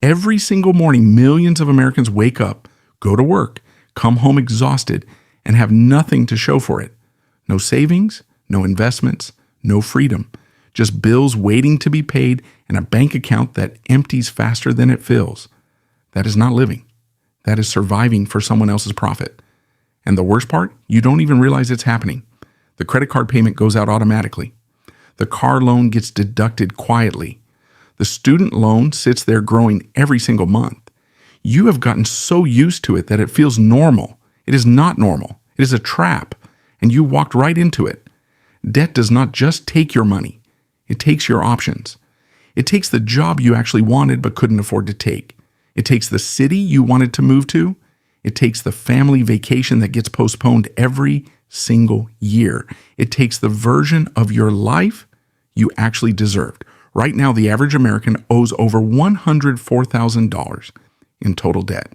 Every single morning, millions of Americans wake up, go to work, come home exhausted, and have nothing to show for it. No savings, no investments, no freedom. Just bills waiting to be paid and a bank account that empties faster than it fills. That is not living. That is surviving for someone else's profit. And the worst part, you don't even realize it's happening. The credit card payment goes out automatically. The car loan gets deducted quietly. The student loan sits there growing every single month. You have gotten so used to it that it feels normal. It is not normal. It is a trap, and you walked right into it. Debt does not just take your money. It takes your options. It takes the job you actually wanted but couldn't afford to take. It takes the city you wanted to move to. It takes the family vacation that gets postponed every single year. It takes the version of your life you actually deserved. Right now, the average American owes over $104,000 in total debt.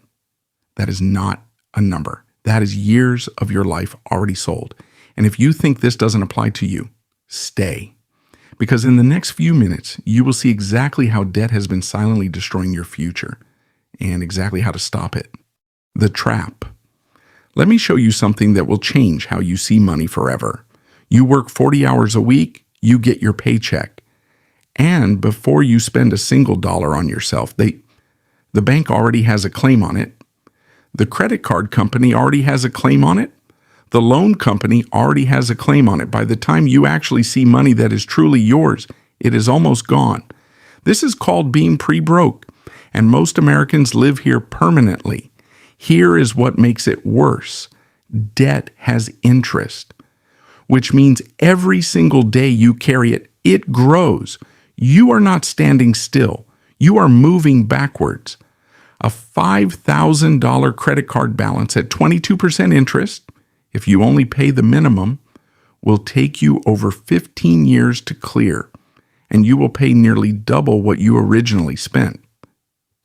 That is not a number. That is years of your life already sold. And if you think this doesn't apply to you, stay. Because in the next few minutes, you will see exactly how debt has been silently destroying your future and exactly how to stop it. The trap. Let me show you something that will change how you see money forever. You work 40 hours a week, you get your paycheck. And before you spend a single dollar on yourself, the bank already has a claim on it. The credit card company already has a claim on it. The loan company already has a claim on it. By the time you actually see money that is truly yours, it is almost gone. This is called being pre-broke, and most Americans live here permanently. Here is what makes it worse. Debt has interest, which means every single day you carry it, it grows. You are not standing still. You are moving backwards. A $5,000 credit card balance at 22% interest, if you only pay the minimum, will take you over 15 years to clear, and you will pay nearly double what you originally spent.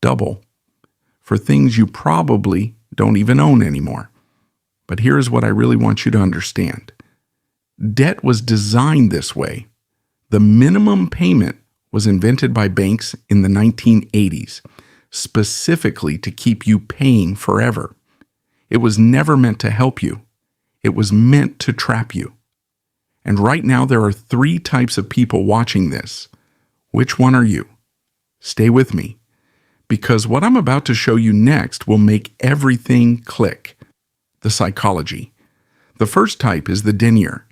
Double. For things you probably don't even own anymore. But here is what I really want you to understand. Debt was designed this way. The minimum payment was invented by banks in the 1980s, specifically to keep you paying forever. It was never meant to help you. It was meant to trap you. And right now there are 3 types of people watching this. Which one are you? Stay with me, because what I'm about to show you next will make everything click. The psychology. The first type is the denier.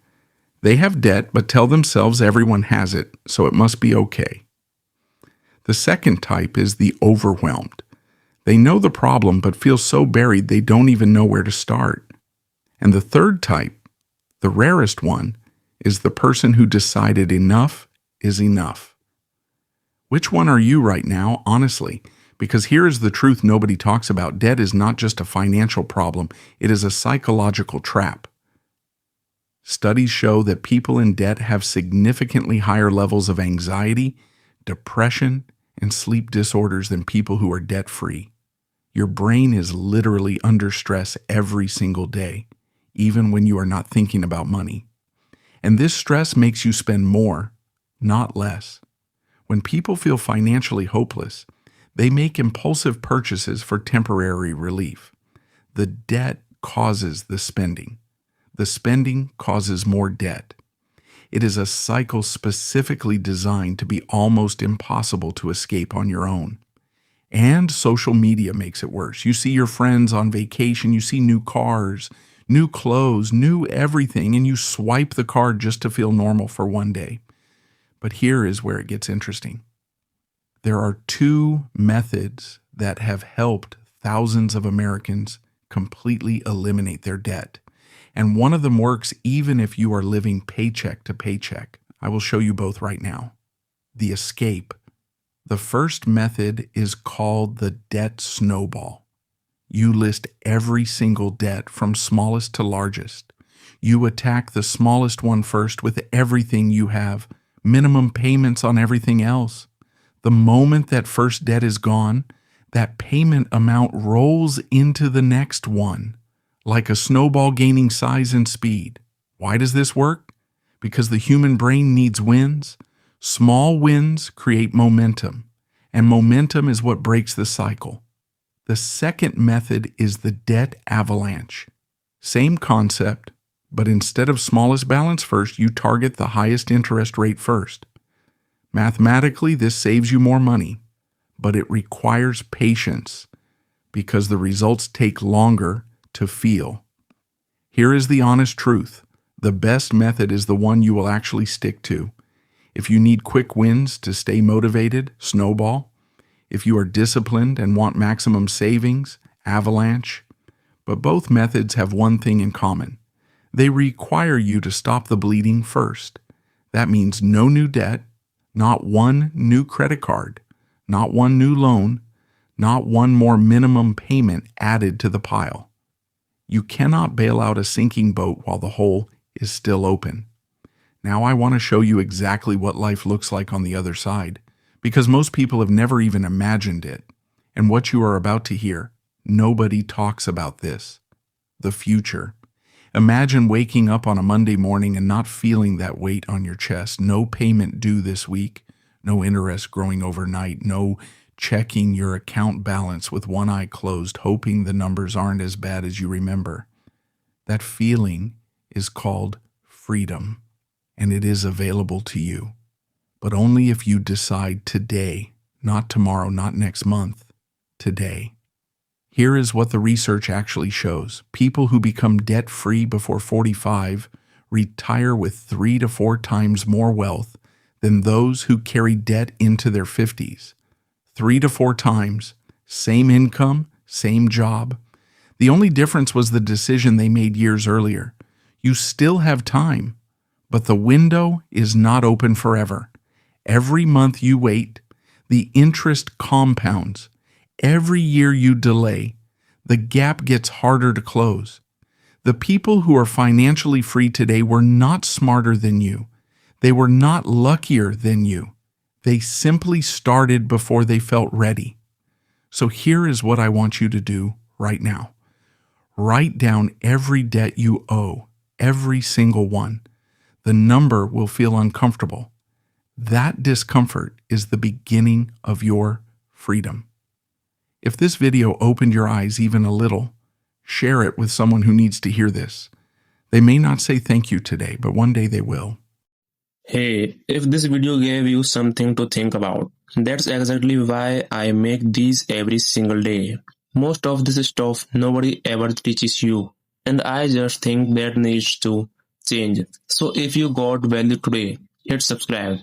They have debt but tell themselves everyone has it, so it must be okay. The second type is the overwhelmed. They know the problem but feel so buried they don't even know where to start. And the third type, the rarest one, is the person who decided enough is enough. Which one are you right now, honestly? Because here is the truth nobody talks about. Debt is not just a financial problem, it is a psychological trap. Studies show that people in debt have significantly higher levels of anxiety, depression, and sleep disorders than people who are debt-free. Your brain is literally under stress every single day, even when you are not thinking about money. And this stress makes you spend more, not less. When people feel financially hopeless, they make impulsive purchases for temporary relief. The debt causes the spending. The spending causes more debt. It is a cycle specifically designed to be almost impossible to escape on your own. And social media makes it worse. You see your friends on vacation, you see new cars, new clothes, new everything, and you swipe the card just to feel normal for one day. But here is where it gets interesting. There are 2 methods that have helped thousands of Americans completely eliminate their debt. And one of them works even if you are living paycheck to paycheck. I will show you both right now. The escape. The first method is called the debt snowball. You list every single debt from smallest to largest. You attack the smallest one first with everything you have, minimum payments on everything else. The moment that first debt is gone, that payment amount rolls into the next one, like a snowball gaining size and speed. Why does this work? Because the human brain needs wins. Small wins create momentum, and momentum is what breaks the cycle. The second method is the debt avalanche. Same concept, but instead of smallest balance first, you target the highest interest rate first. Mathematically, this saves you more money, but it requires patience because the results take longer to feel. Here is the honest truth. The best method is the one you will actually stick to. If you need quick wins to stay motivated, snowball. If you are disciplined and want maximum savings, avalanche. But both methods have one thing in common. They require you to stop the bleeding first. That means no new debt, not one new credit card, not one new loan, not one more minimum payment added to the pile. You cannot bail out a sinking boat while the hole is still open. Now I want to show you exactly what life looks like on the other side, because most people have never even imagined it. And what you are about to hear, nobody talks about this. The future. Imagine waking up on a Monday morning and not feeling that weight on your chest. No payment due this week, no interest growing overnight, no checking your account balance with one eye closed, hoping the numbers aren't as bad as you remember. That feeling is called freedom, and it is available to you. But only if you decide today, not tomorrow, not next month, today. Here is what the research actually shows. People who become debt-free before 45 retire with 3 to 4 times more wealth than those who carry debt into their 50s. 3 to 4 times, same income, same job. The only difference was the decision they made years earlier. You still have time, but the window is not open forever. Every month you wait, the interest compounds. Every year you delay, the gap gets harder to close. The people who are financially free today were not smarter than you. They were not luckier than you. They simply started before they felt ready. So here is what I want you to do right now. Write down every debt you owe, every single one. The number will feel uncomfortable. That discomfort is the beginning of your freedom. If this video opened your eyes even a little, share it with someone who needs to hear this. They may not say thank you today, but one day they will. Hey, if this video gave you something to think about, that's exactly why I make these every single day. Most of this stuff nobody ever teaches you, and I just think that needs to change. So if you got value today, hit subscribe.